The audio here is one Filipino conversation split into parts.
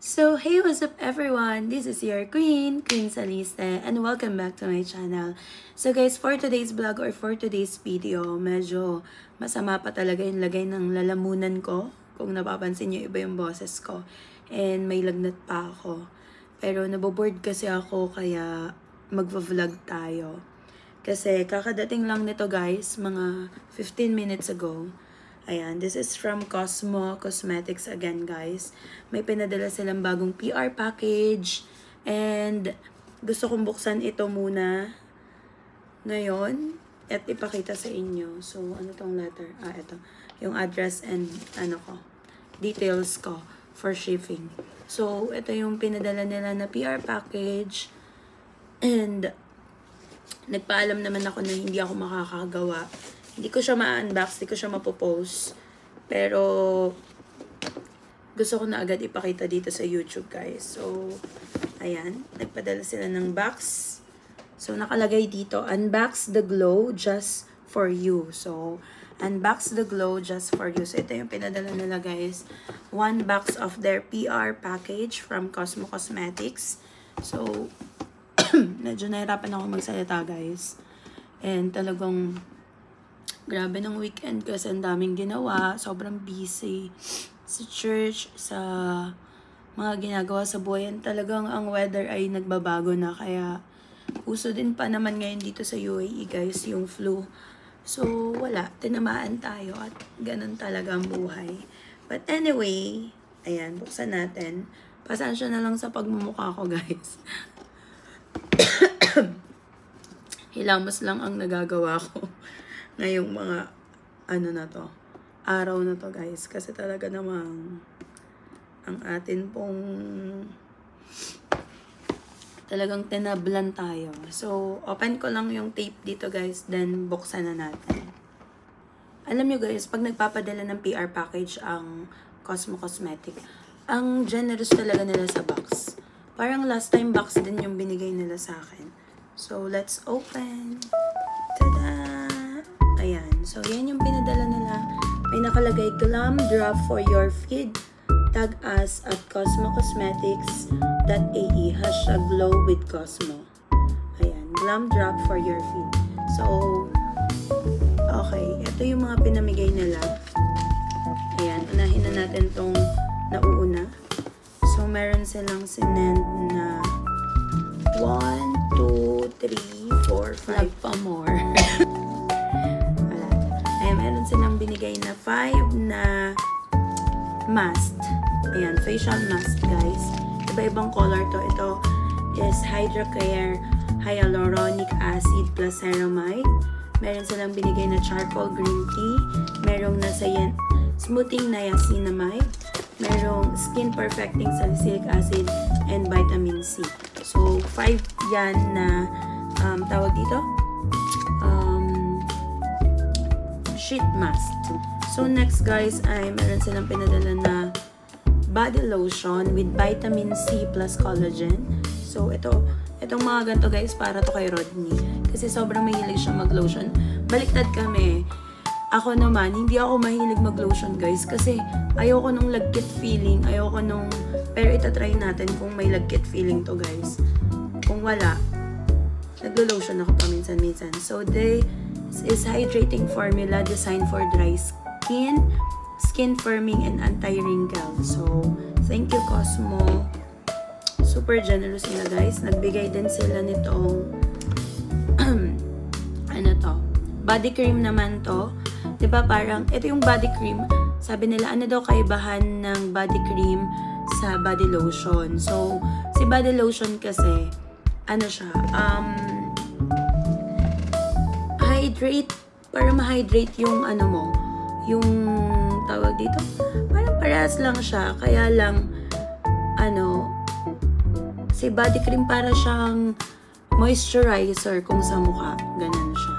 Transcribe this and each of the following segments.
So, hey, what's up everyone? This is your Queen Saliste, and welcome back to my channel. So guys, for today's vlog or for today's video, medyo masama pa talaga yung lagay ng lalamunan ko. Kung napapansin nyo, iba yung boses ko. And may lagnat pa ako. Pero naboboard kasi ako, kaya magva-vlog tayo. Kasi kakadating lang nito guys, mga 15 minutes ago. Ayan, this is from Cosmo Cosmetics again, guys. May pinadala silang bagong PR package. And gusto kong buksan ito muna ngayon at ipakita sa inyo. So, ano tong letter? Ito. Yung address and details ko for shipping. So, ito yung pinadala nila na PR package. And nagpaalam naman ako na hindi ako makakagawa. Hindi ko siya ma-unbox, hindi ko siya mapopost. Pero, gusto ko na agad ipakita dito sa YouTube, guys. So, ayan. Nagpadala sila ng box. So, nakalagay dito, unbox the glow just for you. So, unbox the glow just for you. So, ito yung pinadala nila, guys. One box of their PR package from Cosmo Cosmetics. So, medyo nahirapan ako magsalita, guys. And talagang grabe ng weekend kasi ang daming ginawa. Sobrang busy sa church, sa mga ginagawa sa buhay. And talagang ang weather ay nagbabago na. Kaya uso din pa naman ngayon dito sa UAE guys, yung flu. So wala, tinamaan tayo at ganun talaga ang buhay. But anyway, ayan, buksan natin. Pasensya na lang sa pagmumukha ko guys. Hilamos lang ang nagagawa ko ngayong mga araw na to guys, kasi talaga namang ang atin pong talagang tinablan tayo. So open ko lang yung tape dito guys, then buksan na natin. Alam nyo guys, pag nagpapadala ng PR package ang Cosmo Cosmetic, ang generous talaga nila sa box. Parang last time box din yung binigay nila sa akin. So let's open. Tada! Ayan. So, yan yung pinadala nila. May nakalagay, Glam Drop for your feed. Tag us at cosmocosmetics.ae. #glow with Cosmo. Ayan. Glam Drop for your feed. So, okay. Ito yung mga pinamigay nila. Ayan. Unahin na natin tong nauuna. So, meron silang sinend na 1, 2, 3, 4, 5 pa more. Meron silang binigay na 5 na mask. Ayan, facial mask, guys. Iba-ibang color to. Ito is Hydrocare Hyaluronic Acid plus Ceramide. Meron silang binigay na charcoal green tea. Merong smoothing niacinamide. Merong skin perfecting salicylic acid and vitamin C. So, 5 yan na tawag dito? Sheet mask. So next guys ay meron silang pinadala na body lotion with vitamin C plus collagen. So itong mga ganito guys, para to kay Rodney kasi sobrang mahilig siya mag-lotion. Baliktad kami. Ako naman, hindi ako mahilig mag-lotion guys kasi ayoko nung lagkit feeling, pero itatry natin kung may lagkit feeling to guys. Kung wala, naglo-lotion ako paminsan-minsan. So is hydrating formula designed for dry skin firming and anti-wrinkle. So, thank you Cosmo. Super generous nila guys. Nagbigay din sila nitong body cream naman to. 'Di ba parang ito yung body cream. Sabi nila ano daw kaibahan ng body cream sa body lotion. So, si body lotion kasi para ma-hydrate yung yung tawag dito. Parang parehas lang siya. Kaya lang, si body cream para siyang moisturizer kung sa mukha. Ganun siya.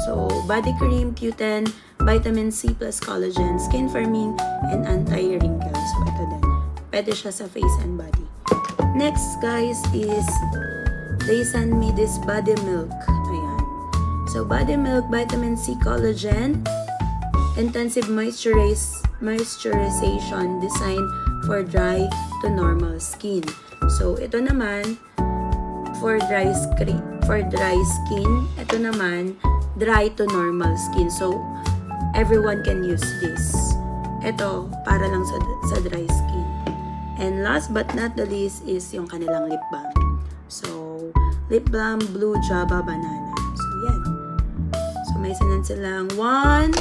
So, body cream, Q10, vitamin C plus collagen, skin firming, and anti-wrinkle. So, ito din. Pwede siya sa face and body. Next, guys, is they send me this body milk. So, body milk, vitamin C, collagen, intensive moisturization designed for dry to to normal skin. So, ito naman, for dry skin, ito naman, dry to normal skin. So, everyone can use this. Ito, para lang sa dry skin. And last but not the least is yung kanilang lip balm. So, lip balm, Blue Java Banana. So, yan. So, may sinan silang 1,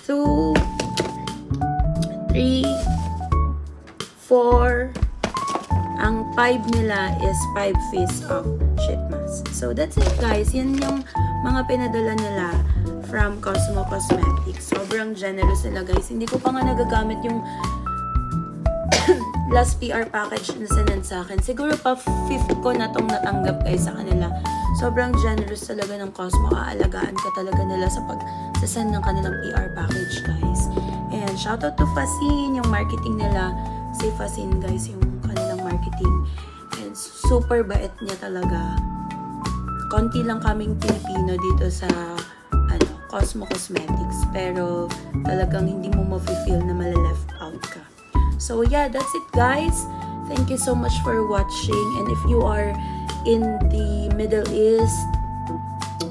2, 3, 4. Ang 5 nila is 5 piece of sheet mask. So, that's it guys. Yan yung mga pinadala nila from Cosmo Cosmetics. Sobrang generous nila guys. Hindi ko pa nga nagagamit yung last PR package na sinend sa akin. Siguro pa 5th ko na tong natanggap guys sa kanila. Sobrang generous talaga ng Cosmo. Aalagaan ka talaga nila sa pag-send ng kanilang PR package guys. And shoutout to Fasin, yung marketing nila. Si Fasin guys, yung kanilang marketing. And super bait niya talaga. Konti lang kaming Pilipino dito sa Cosmo Cosmetics. Pero talagang hindi mo ma-feel na mala-left out ka. So yeah, that's it guys. Thank you so much for watching. And if you are in the Middle East,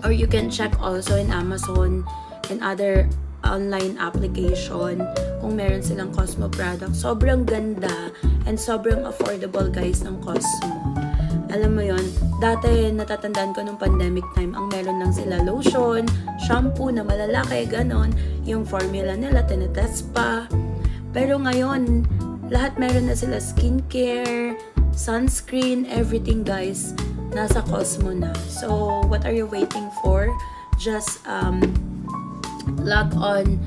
or you can check also in Amazon and other online application kung meron silang Cosmo product. Sobrang ganda and sobrang affordable guys ng Cosmo. Alam mo yon, dati natatandaan ko nung pandemic time, ang meron lang sila lotion, shampoo na malalaki, ganon. Yung formula nila, tinetest pa. Pero ngayon, lahat meron na sila skincare, sunscreen, everything guys, nasa Cosmo na. So, what are you waiting for? Just log on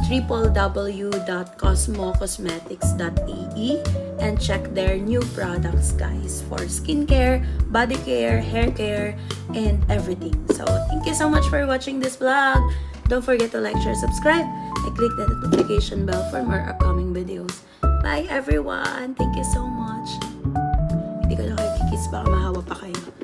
www.cosmocosmetics.ae and check their new products guys for skincare, body care, hair care, and everything. So, thank you so much for watching this vlog. Don't forget to like, share, subscribe, and click the notification bell for more upcoming videos. Bye everyone! Thank you so much! Hindi ko na kayo kikis, baka mahawa pa kayo.